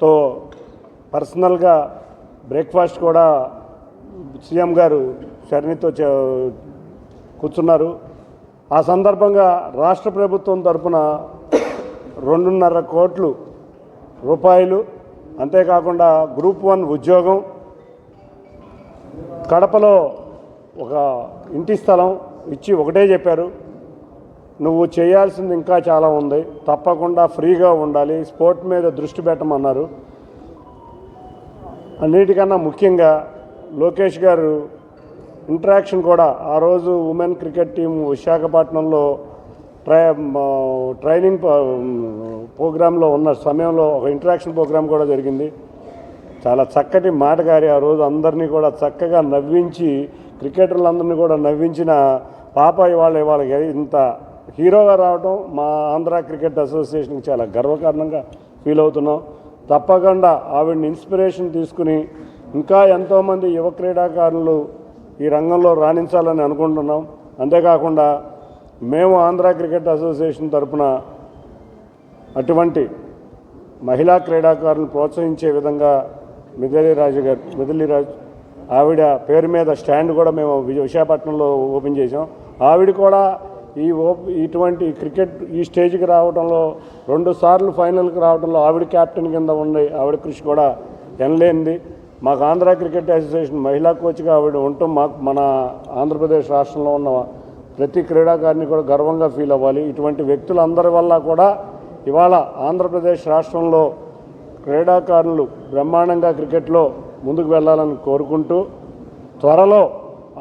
తో పర్సనల్గా బ్రేక్ఫాస్ట్ కూడా సీఎం గారు షర్మితో కూర్చున్నారు. ఆ సందర్భంగా రాష్ట్ర ప్రభుత్వం తరఫున 2.5 కోట్ల రూపాయలు, అంతేకాకుండా గ్రూప్ 1 ఉద్యోగం, కడపలో ఒక ఇంటి స్థలం ఇచ్చి ఒకటే చెప్పారు, నువ్వు చేయాల్సింది ఇంకా చాలా ఉంది, తప్పకుండా ఫ్రీగా ఉండాలి, స్పోర్ట్ మీద దృష్టి పెట్టమన్నారు. అన్నిటికన్నా ముఖ్యంగా లోకేష్ గారు ఇంటరాక్షన్ కూడా ఆ రోజు ఉమెన్ క్రికెట్ టీం విశాఖపట్నంలో ట్రైనింగ్ ప్రోగ్రాంలో ఉన్న సమయంలో ఒక ఇంటరాక్షన్ ప్రోగ్రాం కూడా జరిగింది. చాలా చక్కటి మాటగారి ఆ రోజు అందరినీ కూడా చక్కగా నవ్వించి, క్రికెటర్లందరినీ కూడా నవ్వించిన పాప ఇవాళ ఇంత హీరోగా రావడం మా ఆంధ్ర క్రికెట్ అసోసియేషన్కి చాలా గర్వకారణంగా ఫీల్ అవుతున్నాం. తప్పకుండా ఆవిడని ఇన్స్పిరేషన్ తీసుకుని ఇంకా ఎంతోమంది యువ క్రీడాకారులు ఈ రంగంలో రాణించాలని అనుకుంటున్నాం. అంతేకాకుండా మేము ఆంధ్ర క్రికెట్ అసోసియేషన్ తరఫున అటువంటి మహిళా క్రీడాకారులను ప్రోత్సహించే విధంగా మిథిలీరాజ్ ఆవిడ పేరు మీద స్టాండ్ కూడా మేము విశాఖపట్నంలో ఓపెన్ చేసాం. ఆవిడ కూడా ఇటువంటి క్రికెట్ ఈ స్టేజ్కి రావడంలో 2 సార్లు ఫైనల్కి రావడంలో ఆవిడ క్యాప్టెన్ కింద ఉండి ఆవిడ కృషి కూడా ఎనలేనిది. మాకు ఆంధ్ర క్రికెట్ అసోసియేషన్ మహిళా కోచ్గా ఆవిడ ఉంటూ మన ఆంధ్రప్రదేశ్ రాష్ట్రంలో ఉన్న ప్రతి క్రీడాకారిని కూడా గర్వంగా ఫీల్ అవ్వాలి. ఇటువంటి వ్యక్తులందరి వల్ల కూడా ఇవాళ ఆంధ్రప్రదేశ్ రాష్ట్రంలో క్రీడాకారులు బ్రహ్మాండంగా క్రికెట్లో ముందుకు వెళ్ళాలని కోరుకుంటూ, త్వరలో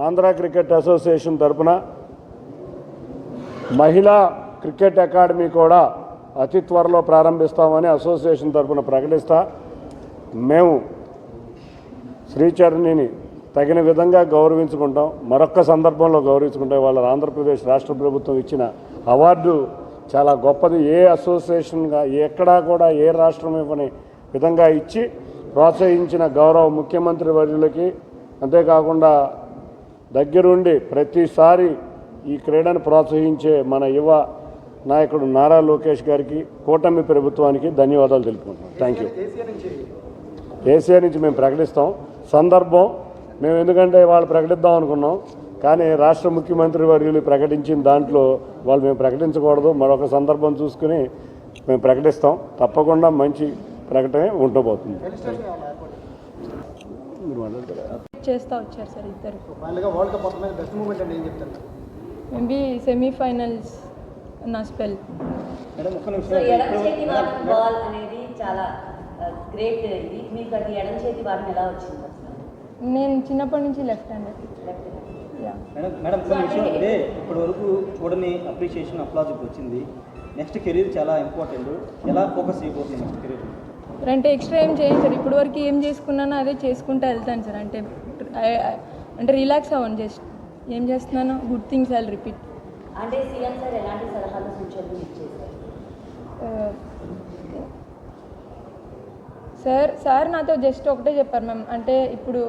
ఆంధ్ర క్రికెట్ అసోసియేషన్ తరఫున మహిళా క్రికెట్ అకాడమీ కూడా అతి త్వరలో ప్రారంభిస్తామని అసోసియేషన్ తరఫున ప్రకటిస్తా. మేము శ్రీచరణిని తగిన విధంగా గౌరవించుకుంటాం, మరొక్క సందర్భంలో గౌరవించుకుంటాం. వాళ్ళ ఆంధ్రప్రదేశ్ రాష్ట్ర ప్రభుత్వం ఇచ్చిన అవార్డు చాలా గొప్పది. ఏ అసోసియేషన్గా ఎక్కడా కూడా ఏ రాష్ట్రం ఇవ్వని విధంగా ఇచ్చి ప్రోత్సహించిన గౌరవ ముఖ్యమంత్రి వర్యులకి, అంతేకాకుండా దగ్గరుండి ప్రతిసారి ఈ క్రీడను ప్రోత్సహించే మన యువ నాయకుడు నారా లోకేష్ గారికి, కూటమి ప్రభుత్వానికి ధన్యవాదాలు తెలుపుకుంటున్నాం. Thank you. ఏసీఆర్ నుంచి మేము ప్రకటిస్తాం సందర్భం మేము, ఎందుకంటే వాళ్ళు ప్రకటిద్దాం అనుకున్నాం, కానీ రాష్ట్ర ముఖ్యమంత్రి వర్యులు ప్రకటించిన దాంట్లో మేము ప్రకటించకూడదు, మరొక సందర్భం చూసుకుని మేము ప్రకటిస్తాం. తప్పకుండా మంచి ప్రకటనే ఉండబోతుంది. చేస్తూ వచ్చారు సార్ ఇద్దరు. మేబీ సెమీఫైనల్స్ నా స్పెల్. బాల్ అనేది చాలా గ్రేట్. ఇది మీకు అది ఎడమ చేతి వాడిని ఎలా వచ్చింది? నేను చిన్నప్పటి నుంచి లెఫ్ట్ హ్యాండర్. మేడం కొన్ని విషయం అంటే ఇప్పటి వరకు చూడని అప్రిషియేషన్ అప్లాజ్ వచ్చింది. నెక్స్ట్ కెరీర్ చాలా ఇంపార్టెంట్. ఎలా ఫోకస్ అయిపోతుంది నెక్స్ట్ కెరీర్? అంటే ఎక్స్ట్రా ఏం చేయను సార్, ఇప్పటి వరకు ఏం చేసుకున్నానో అదే చేసుకుంటూ వెళ్తాను సార్. అంటే రిలాక్స్ అవ్వండి, జస్ట్ ఏం చేస్తున్నానో గుడ్ థింగ్స్ ఐ రిపీట్. అంటే సీఎం సార్ ఎలాంటి సలహాలు సూచనలు ఇచ్చేసారు? సార్ నాతో జస్ట్ ఒకటే చెప్పారు మ్యామ్, అంటే ఇప్పుడు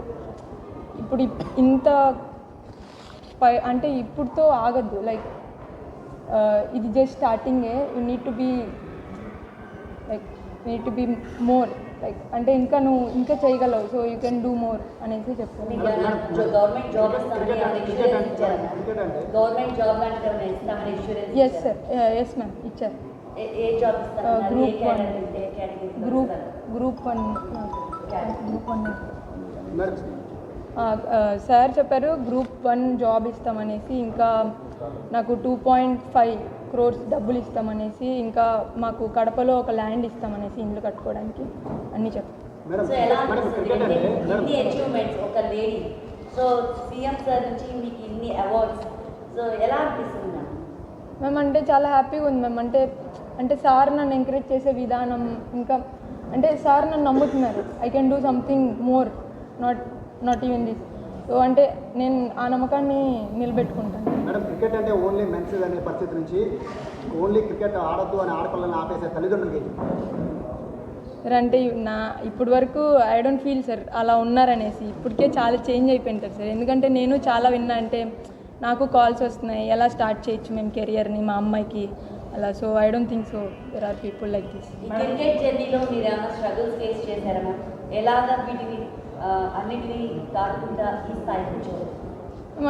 ఇంత అంటే ఇప్పుడుతో ఆగద్దు, లైక్ ఇది జస్ట్ స్టార్టింగే, you need to be more, like అంటే నువ్వు ఇంకా చేయగలవు, so you can do more అనేసి చెప్పారు. ఎస్ సార్, ఎస్ మ్యామ్ ఇచ్చారు. గ్రూప్ వన్ సార్ చెప్పారు గ్రూప్ 1 జాబ్ ఇస్తామనేసి, ఇంకా నాకు 2.5 crores డబ్బులు ఇస్తామనేసి, ఇంకా మాకు కడపలో ఒక ల్యాండ్ ఇస్తామనేసి ఇల్లు కట్టుకోవడానికి అన్నీ చెప్పారు. మ్యామ్ అంటే చాలా హ్యాపీగా ఉంది మ్యామ్. అంటే సార్ నన్ను ఎంకరేజ్ చేసే విధానం, ఇంకా అంటే సార్ నన్ను నమ్ముతున్నారు, I can do something more, not even this. So అంటే నేను ఆ నమ్మకాన్ని నిలబెట్టుకుంటాను. మేడం, క్రికెట్ అంటే ఓన్లీ మెన్స్ అనే పరిస్థితి నుంచి ఓన్లీ క్రికెట్ ఆడద్దు అని ఆడపిల్లల్ని ఆపేసే తల్లిదండ్రులకి సార్, అంటే ఇప్పటి వరకు ఐ డోంట్ ఫీల్ సార్ అలా ఉన్నారనేసి. ఇప్పటికే చాలా చేంజ్ అయిపోయింటారు సార్, ఎందుకంటే నేను చాలా విన్నా, అంటే నాకు కాల్స్ వస్తున్నాయి, ఎలా స్టార్ట్ చేయొచ్చు మేము కెరియర్ని, మా అమ్మాయికి అలా. So I don't think so there are people like this. ఈ క్రికెట్ జర్నీలో మీరు ఏమైనా స్ట్రగుల్స్ ఫేస్ చేశారా మ్యామ్? ఎలాగా వీటిని అన్నిటినీ దాటుకుంటా ఈ స్థాయికి వచ్చారు?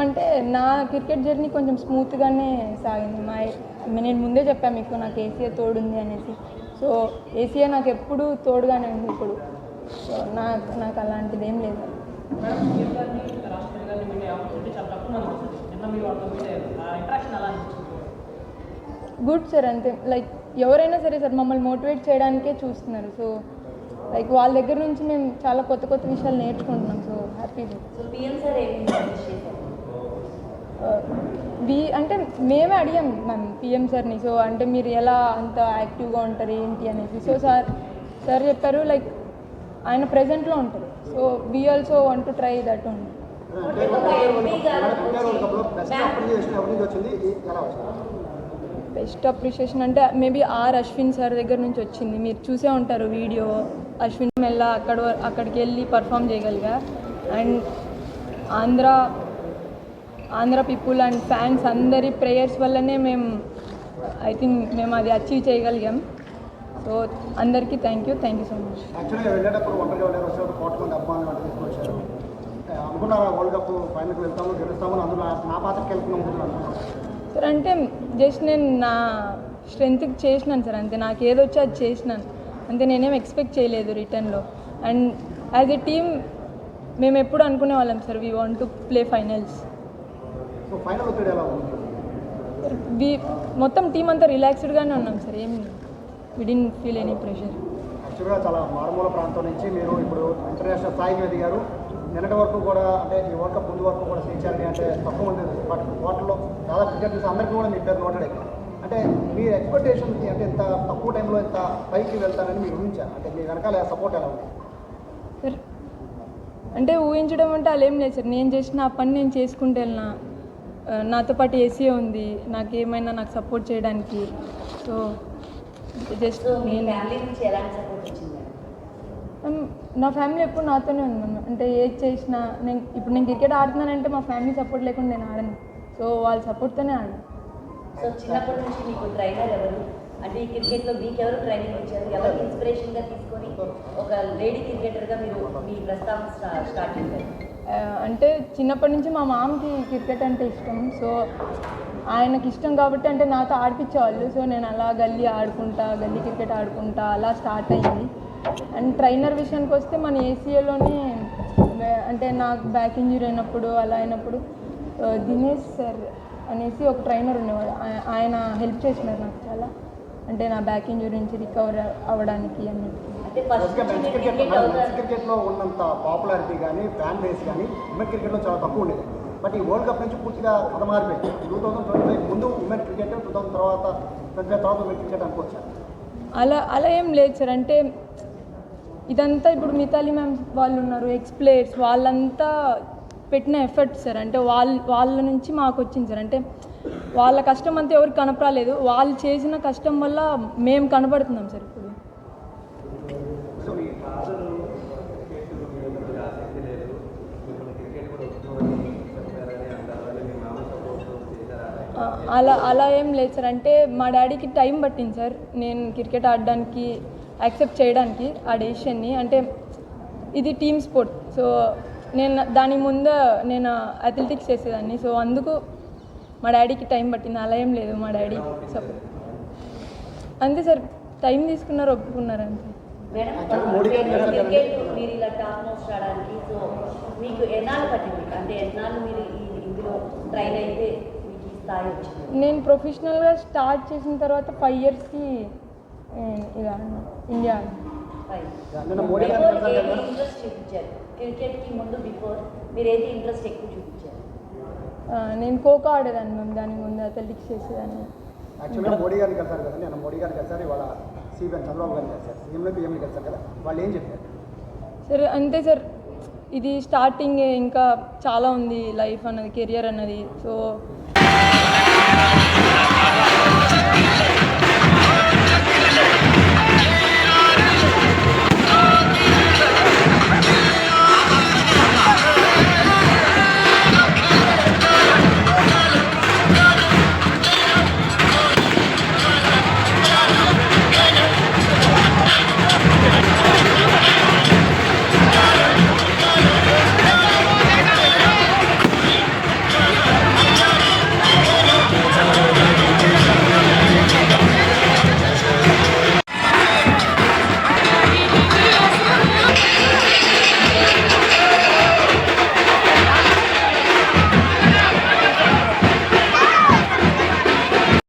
అంటే నా క్రికెట్ జర్నీ కొంచెం స్మూత్గానే సాగింది. నేను ముందే చెప్పాను మీకు నాకు ఏసీఏ తోడుంది అనేసి. సో ఏసీఏ నాకు ఎప్పుడు తోడుగానే ఉంది ఇప్పుడు. సో నాకు అలాంటిది ఏం లేదు. గుడ్ సార్, అంతే. లైక్ ఎవరైనా సరే సార్ మమ్మల్ని మోటివేట్ చేయడానికే చూస్తున్నారు. సో లైక్ వాళ్ళ దగ్గర నుంచి మేము చాలా కొత్త కొత్త విషయాలు నేర్చుకుంటున్నాం. So happy. So PM sir ఏమి సజెస్ట్ చేశారు? అంటే మేమే అడిగాం మ్యామ్ పిఎం సార్ని. సో అంటే మీరు ఎలా అంత యాక్టివ్గా ఉంటారు ఏంటి అనేసి. సో సార్ చెప్పారు లైక్ ఆయన ప్రెజెంట్లో ఉంటారు. So we also want to try that only. Best appreciation అంటే మేబీ అశ్విన్ సార్ దగ్గర నుంచి వచ్చింది. మీరు చూసే ఉంటారు వీడియో. అశ్విన్ మెల్ల అక్కడికి వెళ్ళి పర్ఫామ్ చేయగలిగా. And Andhra people and fans అందరి ప్రేయర్స్ వల్లనే ఐ థింక్ మేము అది అచీవ్ చేయగలిగాం. సో అందరికీ థ్యాంక్ యూ సో మచ్. యాక్చువల్గా వెళ్ళేటప్పుడు ఒంటరిగా వెళ్ళారు, వచ్చేటప్పుడు కోట్ల అభిమానులు అంటే తీసుకొచ్చారు. అనుకున్నారా వరల్డ్ కప్ ఫైనల్కి వెళ్తాము గెలుస్తాము అందులో నా పాత్రకి వెళ్తున్నాము సార్? అంటే జస్ట్ నేను నా స్ట్రెంత్కి చేసినాను సార్, అంతే. నాకు ఏదొచ్చో అది చేసినాను అంతే. నేనేం ఎక్స్పెక్ట్ చేయలేదు రిటర్న్లో. అండ్ యాజ్ ఎ టీమ్ మేము ఎప్పుడు అనుకునే వాళ్ళం sir we want to play finals. So final ఒత్తిడి ఎలా ఉంది? మొత్తం టీం అంతా రిలాక్స్డ్గానే ఉన్నాం సార్. ఏం వి డిడ్ంట్ ఫీల్ ఎనీ ప్రెషర్. యాక్చువల్గా చాలా మారుమూల ప్రాంతం నుంచి మీరు ఇప్పుడు ఇంటర్నేషనల్ స్థాయికి ఎదిగారు. నిన్నటి వరకు కూడా అంటే ఈ వరల్డ్ కప్ ముందు వరకు కూడా శ్రీచారిని అంటే తక్కువ మంది, బట్ వాటిలో చాలా క్రికెటర్స్ అందరికీ కూడా మీ పేరు నోటెడ్. అంటే మీ ఎక్స్పెక్టేషన్కి అంటే ఇంత తక్కువ టైంలో ఇంత పైకి వెళ్తానని మీరు ఊహించారు? అంటే మీ వెనకాల సపోర్ట్ ఎలా ఉంది సార్? అంటే ఊహించడం అంటే అలా ఏం లేదు సార్. నేను చేసిన ఆ పని నేను చేసుకుంటూ వెళ్ళినా. నాతో పాటు ఏసీ ఉంది, నాకేమైనా నాకు సపోర్ట్ చేయడానికి. సో జస్ట్ మీ ఫ్యామిలీ నుంచి ఎలాంటి సపోర్ట్ వచ్చింది? నా ఫ్యామిలీ ఎప్పుడు నాతోనే ఉంది మ్యామ్. అంటే ఏది చేసినా ఇప్పుడు నేను క్రికెట్ ఆడుతున్నానంటే మా ఫ్యామిలీ సపోర్ట్ లేకుండా నేను ఆడను. సో వాళ్ళ సపోర్ట్తోనే ఆడాను. సో చిన్నప్పటి నుంచి మీకు ట్రైనర్ ఎవరు? అంటే ఈ క్రికెట్లో మీకు ఎవరు ట్రైనింగ్ ఇచ్చారు? ఎవరు ఇన్స్పిరేషన్గా తీసుకొని ఒక లేడీ క్రికెటర్గా మీరు మీ ప్రస్థానం స్టార్ట్ చేశారు? అంటే చిన్నప్పటి నుంచి మా మామకి క్రికెట్ అంటే ఇష్టం. సో ఆయనకి ఇష్టం కాబట్టి అంటే నాతో ఆడిపించేవాళ్ళు. సో నేను అలా గల్లీ క్రికెట్ ఆడుకుంటా అలా స్టార్ట్ అయ్యింది. అండ్ ట్రైనర్ విషయానికి వస్తే మన ఏసీఏలోనే అంటే నాకు బ్యాక్ ఇంజరీ అయినప్పుడు అలా అయినప్పుడు దినేష్ సార్ అనేసి ఒక ట్రైనర్ ఉండేవాడు. ఆయన హెల్ప్ చేసినారు నాకు చాలా. అంటే నా బ్యాక్ ఇంజరీ నుంచి రికవర్ అవ్వడానికి అన్నిటికీ. క్రికెట్లో ఉన్నంత పాపులారిటీ కానీ ఫ్యాన్ బేస్ కానీ ఉమెన్ క్రికెట్లో చాలా తక్కువ ఉండేది. బట్ ఈ వరల్డ్ కప్ నుంచి పూర్తిగా కథ మారిపోయింది. 2025 ముందు ఉమెన్ క్రికెట్, 2000 తర్వాత 25 తర్వాత ఉమెన్ క్రికెట్ అనుకోవచ్చు. అలా ఏం లేదు సార్. అంటే ఇదంతా ఇప్పుడు మితాలి మ్యామ్ వాళ్ళు ఉన్నారు, ఎక్స్ ప్లేయర్స్, వాళ్ళంతా పెట్టిన ఎఫర్ట్ సార్. అంటే వాళ్ళ నుంచి మాకు వచ్చింది సార్. అంటే వాళ్ళ కష్టం అంతా ఎవరికి కనపరాలేదు. వాళ్ళు చేసిన కష్టం వల్ల మేము కనపడుతున్నాం సార్ ఇప్పుడు. అలా ఏం లేదు సార్. అంటే మా డాడీకి టైం పట్టింది సార్ నేను క్రికెట్ ఆడడానికి యాక్సెప్ట్ చేయడానికి ఆ డెసిషన్ని. అంటే ఇది టీమ్ స్పోర్ట్. సో దాని ముందు నేను అథ్లెటిక్స్ చేసేదాన్ని. సో అందుకు మా డాడీకి టైం పట్టింది. అలా ఏం లేదు. మా డాడీ సపోర్ట్ అంతే సార్. టైం తీసుకున్నారు, ఒప్పుకున్నారు అంతే. క్రికెట్ మీరు ఇలా టాప్ మోస్ట్ ఆడడానికి సో మీకు ఎన్నాళ్ళు పట్టింది? అంటే ఎన్నాళ్ళు మీరు ఇందులో ట్రైన్ అయితే మీకు ఈ స్థాయి వచ్చింది? నేను ప్రొఫెషనల్గా స్టార్ట్ చేసిన తర్వాత 5 ఇయర్స్కి ఇలా ఇండియా ఇంట్రెస్ట్ చూపించారు క్రికెట్కి ముందు బిఫోర్ మీరు ఏది ఇంట్రెస్ట్ ఎక్కువ చూపించారు? నేను ఖోఖో ఆడేదాన్ని మ్యామ్. దాని ముందు అథ్లెటిక్స్ చేసేదాన్ని. యాక్చువల్గా మోడీ గారిని కలిసారు కదా, నేను మోడీ గారిని కలిసారు, ఇవాళ సీఎం చంద్రబాబు గారిని కలిసారు, సీఎంలో పిఎంని కలిసారు కదా, వాళ్ళు ఏం చెప్పారు? సరే అంతే సార్. ఇది స్టార్టింగ్, ఇంకా చాలా ఉంది లైఫ్ అన్నది, కెరియర్ అన్నది. సో